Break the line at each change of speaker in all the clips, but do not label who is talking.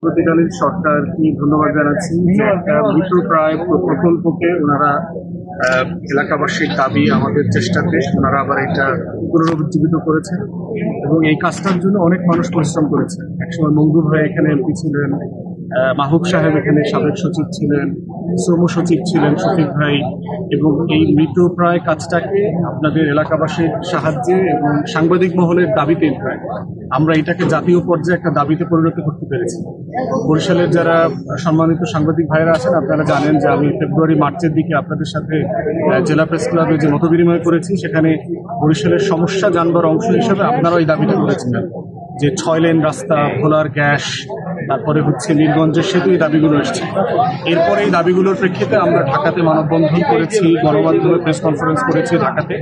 প্রতিকালীন সরকারকে ধন্যবাদ জানাচ্ছি যে একটা মৃতপ্রায় প্রকল্পকে ওনারা এলাকাবাসীর দাবি আমাদের চেষ্টাতে ওনারা আবার এটা পুনরুজ্জীবিত করেছেন এবং এই কাজটার জন্য অনেক মানুষ পরিশ্রম করেছে। একসময় মঙ্গু ভাই এখানে এমপি ছিলেন, মাহবুব সাহেব এখানে সাবেক সচিব ছিলেন, শ্রম সচিব ছিলেন শফিক ভাই, এবং এই মৃতপ্রায় কাজটাকে আপনাদের এলাকাবাসীর সাহায্যে এবং সাংবাদিক মহলের দাবিতে আমরা এটাকে জাতীয় পর্যায়ে একটা দাবিতে পরিণত করতে পেরেছি। বরিশালের যারা সম্মানিত সাংবাদিক ভাইরা আছেন আপনারা জানেন যে আমি ফেব্রুয়ারি মার্চের দিকে আপনাদের সাথে জেলা প্রেস ক্লাবে যে মত বিনিময় করেছি সেখানে বরিশালের সমস্যা জানবার অংশ হিসেবে আপনারা এই দাবিটা করেছিলেন যে 6 লেন রাস্তা, ভোলার গ্যাস, তারপরে হচ্ছে নীলগঞ্জের সেতু, এই দাবিগুলো এসছে। এরপরে এই দাবিগুলোর প্রেক্ষিতে আমরা ঢাকাতে মানববন্ধন করেছি, গণমাধ্যমে প্রেস কনফারেন্স করেছি ঢাকাতে,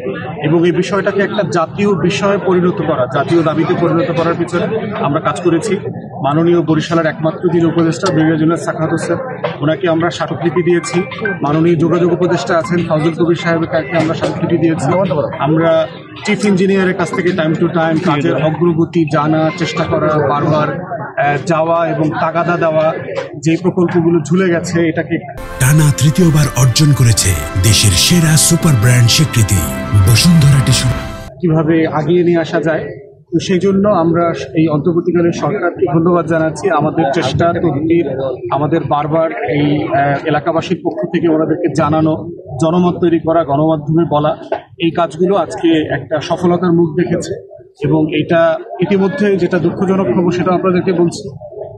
এবং এই বিষয়টাকে একটা জাতীয় বিষয়ে পরিণত করা, জাতীয় দাবিতে পরিণত করার পিছনে আমরা কাজ করেছি। মাননীয় বরিশালের একমাত্র যিনি উপদেষ্টা ব্রিগেডিয়ার জেনারেল সাখাওয়াত হোসেন, ওনাকে আমরা স্মারকলিপি দিয়েছি। মাননীয় যোগাযোগ উপদেষ্টা আছেন ফাউজুল কবির সাহেবকে আমরা স্মারকলিপি দিয়েছি। আমরা চিফ ইঞ্জিনিয়ারের কাছ থেকে টাইম টু টাইম কাজের অগ্রগতি জানার চেষ্টা করা, বারবার যাওয়া এবং তাগাদা দেওয়া, যে প্রকল্পগুলো ঝুলে গেছে এটাকে
টানা তৃতীয়বার অর্জন করেছে দেশের সেরা সুপার ব্র্যান্ড স্বীকৃতি বসুন্ধরা টিস্যু।
কিভাবে আগিয়ে নিয়ে আসা যায়, তো সেই জন্য আমরা এই অন্তর্বর্তীকালীন সরকারকে ধন্যবাদ জানাচ্ছি। আমাদের চেষ্টা তদবির, আমাদের বারবার এই এলাকাবাসীর পক্ষ থেকে ওনাদেরকে জানানো, জনমত তৈরি করা, গণমাধ্যমে বলা, এই কাজগুলো আজকে একটা সফলতার মুখ দেখেছে। এবং এটা ইতিমধ্যে যেটা দুঃখজনক খবর সেটা আপনাদেরকে বলছি,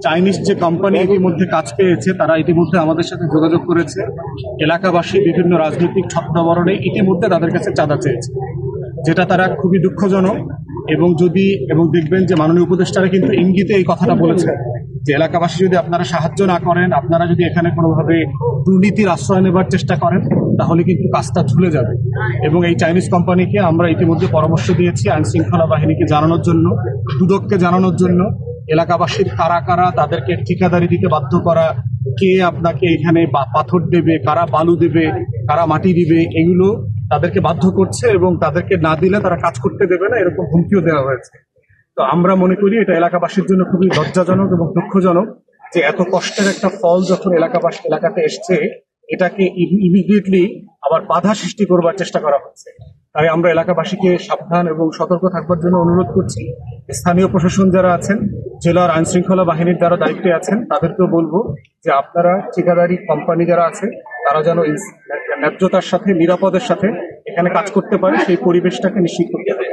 চাইনিজ যে কোম্পানি ইতিমধ্যে কাজ পেয়েছে তারা ইতিমধ্যে আমাদের সাথে যোগাযোগ করেছে। এলাকাবাসী বিভিন্ন রাজনৈতিক ছত্রবরণে ইতিমধ্যে তাদের কাছে চাঁদা চেয়েছে, যেটা তারা খুবই দুঃখজনক। এবং দেখবেন যে মাননীয় উপদেষ্টারা কিন্তু ইঙ্গিতে এই কথাটা বলেছে যে এলাকাবাসী যদি আপনারা সাহায্য না করেন, আপনারা যদি এখানে কোনোভাবে দুর্নীতির আশ্রয় নেবার চেষ্টা করেন, তাহলে কিন্তু কাজটা ঝুলে যাবে। এবং এই চাইনিজ কোম্পানিকে আমরা ইতিমধ্যে পরামর্শ দিয়েছি আইন শৃঙ্খলা বাহিনীকে জানানোর জন্য, দুদককে জানানোর জন্য, এলাকাবাসীর কারা কারা তাদেরকে ঠিকাদারি দিতে বাধ্য করা, কে আপনাকে এখানে পাথর দেবে, কারা বালু দেবে, কারা মাটি দিবে, এগুলো তাদেরকে বাধ্য করছে এবং তাদেরকে না দিলে তারা কাজ করতে দেবে না, এরকম হুমকিও দেওয়া হয়েছে। তো আমরা মনে করি এটা এলাকাবাসীর জন্য খুবই লজ্জাজনক এবং দুঃখজনক যে এত কষ্টের একটা ফল যখন এলাকাতে এসছে, এটাকে ইমিডিয়েটলি আবার বাধা সৃষ্টি করবার চেষ্টা করা হচ্ছে। তাই আমরা এলাকাবাসীকে সাবধান এবং সতর্ক থাকবার জন্য অনুরোধ করছি। স্থানীয় প্রশাসন যারা আছেন, জেলার আইন শৃঙ্খলা বাহিনীর যারা দায়িত্বে আছেন, তাদেরকেও বলবো যে আপনারা ঠিকাদারি কোম্পানি যারা আছে তারা যেন ন্যায্যতার সাথে, নিরাপদের সাথে এখানে কাজ করতে পারে, সেই পরিবেশটাকে নিশ্চিত করতে হবে।